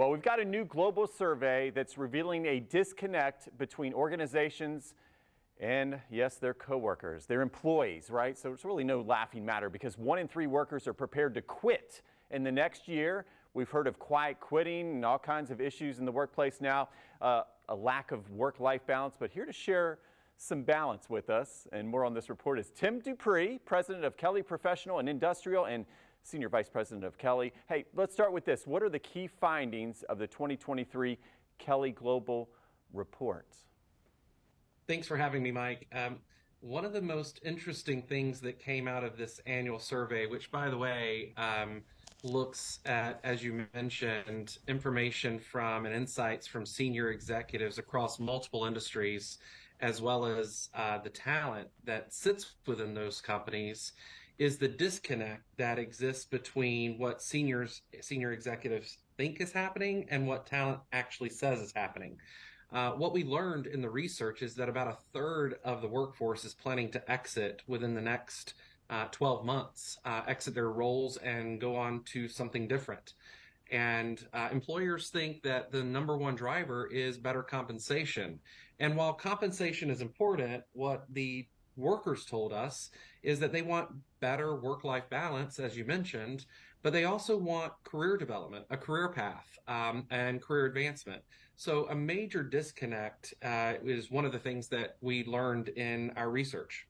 Well, we've got a new global survey that's revealing a disconnect between organizations and, yes, their coworkers, their employees, right? So it's really no laughing matter because 1 in 3 workers are prepared to quit in the next year. We've heard of quiet quitting and all kinds of issues in the workplace now, a lack of work-life balance. But here to share some balance with us and more on this report is Tim Dupree, president of Kelly Professional and Industrial and Senior Vice President of Kelly. Hey, let's start with this. What are the key findings of the 2023 Kelly Global Report? Thanks for having me, Mike. One of the most interesting things that came out of this annual survey, which, by the way, looks at, as you mentioned, information from and insights from senior executives across multiple industries, as well as the talent that sits within those companies, is the disconnect that exists between what senior executives think is happening and what talent actually says is happening. What we learned in the research is that about a third of the workforce is planning to exit within the next 12 months, exit their roles and go on to something different. And employers think that the number one driver is better compensation. And while compensation is important, what the workers told us is that they want better work-life balance, as you mentioned, but they also want career development, a career path, and career advancement. So a major disconnect is one of the things that we learned in our research.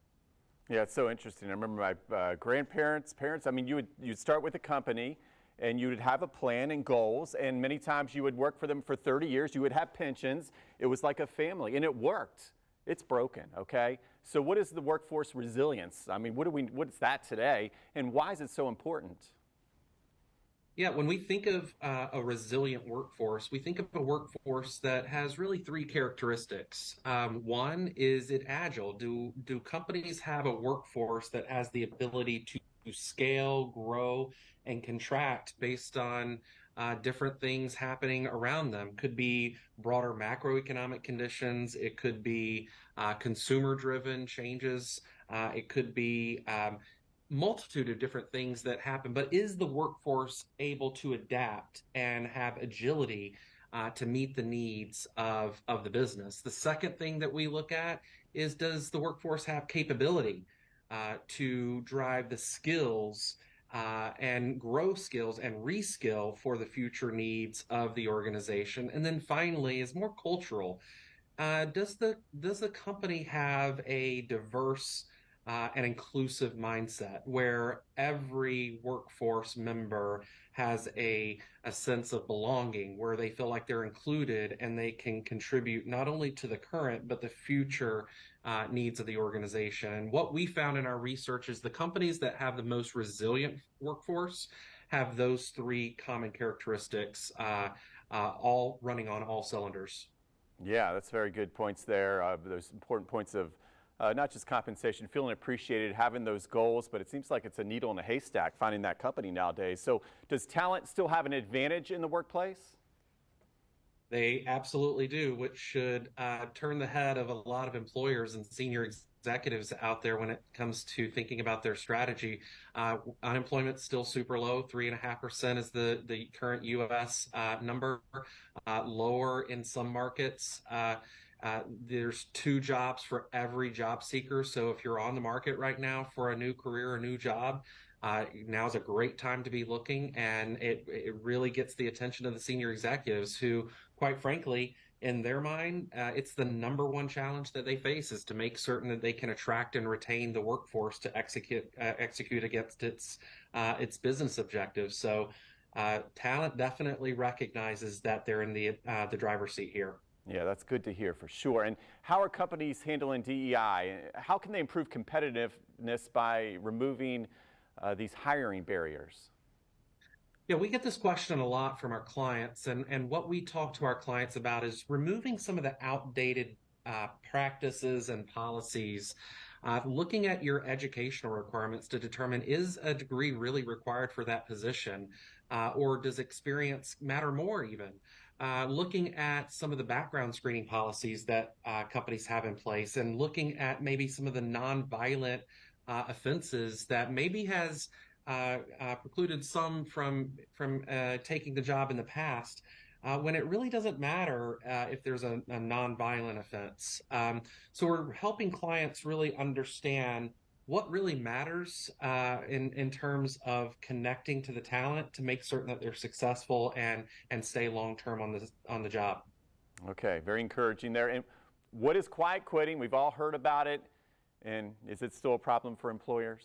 Yeah, it's so interesting. I remember my grandparents, parents, I mean, you'd start with a company and you would have a plan and goals, and many times you would work for them for 30 years. You would have pensions. It was like a family, and it worked. It's broken, okay? So what is the workforce resilience? I mean, what is that today, and why is it so important? Yeah, when we think of a resilient workforce, we think of a workforce that has really three characteristics. One, is it agile? Do companies have a workforce that has the ability to scale, grow, and contract based on different things happening around them? Could be broader macroeconomic conditions. It could be consumer-driven changes. It could be multitude of different things that happen, but is the workforce able to adapt and have agility to meet the needs of the business? The second thing that we look at is, does the workforce have capability to drive the skills and grow skills and reskill for the future needs of the organization? And then finally, is more cultural. Does the company have a diverse and inclusive mindset where every workforce member has a sense of belonging, where they feel like they're included and they can contribute not only to the current but the future needs of the organization? And what we found in our research is the companies that have the most resilient workforce have those three common characteristics, all running on all cylinders. Yeah, that's very good points there. Those important points of not just compensation, feeling appreciated, having those goals, but it seems like it's a needle in a haystack finding that company nowadays. So does talent still have an advantage in the workplace? They absolutely do, which should turn the head of a lot of employers and senior executives out there when it comes to thinking about their strategy. Unemployment's still super low. 3.5% is the current U.S. Number, lower in some markets. There's 2 jobs for every job seeker. So if you're on the market right now for a new career, a new job, now's a great time to be looking, and it really gets the attention of the senior executives who, quite frankly, in their mind, it's the number one challenge that they face, is to make certain that they can attract and retain the workforce to execute against its business objectives. So talent definitely recognizes that they're in the driver's seat here. Yeah, that's good to hear for sure. And how are companies handling DEI? How can they improve competitiveness by removing these hiring barriers? Yeah, we get this question a lot from our clients, and what we talk to our clients about is removing some of the outdated practices and policies, looking at your educational requirements to determine, is a degree really required for that position, or does experience matter more even? Looking at some of the background screening policies that companies have in place, and looking at maybe some of the nonviolent offenses that maybe has precluded some from taking the job in the past. when it really doesn't matter if there's a nonviolent offense. So we're helping clients really understand what really matters in terms of connecting to the talent to make certain that they're successful and stay long term on the job. Okay, very encouraging there. And what is quiet quitting? We've all heard about it. And is it still a problem for employers?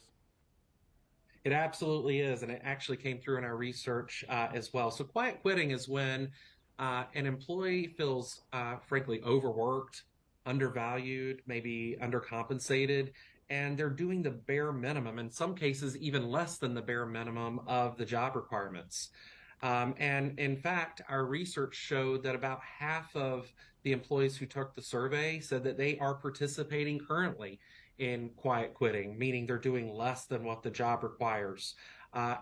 It absolutely is, and it actually came through in our research as well. So, quiet quitting is when an employee feels, frankly, overworked, undervalued, maybe undercompensated, and they're doing the bare minimum, in some cases, even less than the bare minimum of the job requirements. And in fact, our research showed that about half of the employees who took the survey said that they are participating currently in quiet quitting, meaning they're doing less than what the job requires.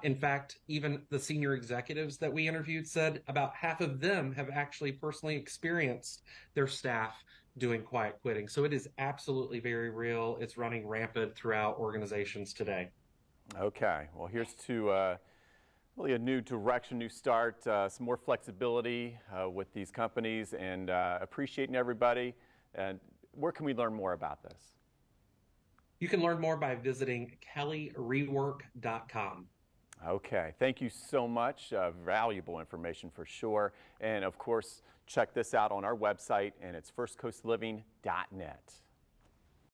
In fact, even the senior executives that we interviewed said about half of them have actually personally experienced their staff doing quiet quitting. So it is absolutely very real. It's running rampant throughout organizations today. Okay, well, here's to really a new direction, new start, some more flexibility with these companies, and appreciating everybody. And where can we learn more about this? You can learn more by visiting kellyrework.com. Okay, thank you so much. Valuable information for sure. And of course, check this out on our website, and it's firstcoastliving.net.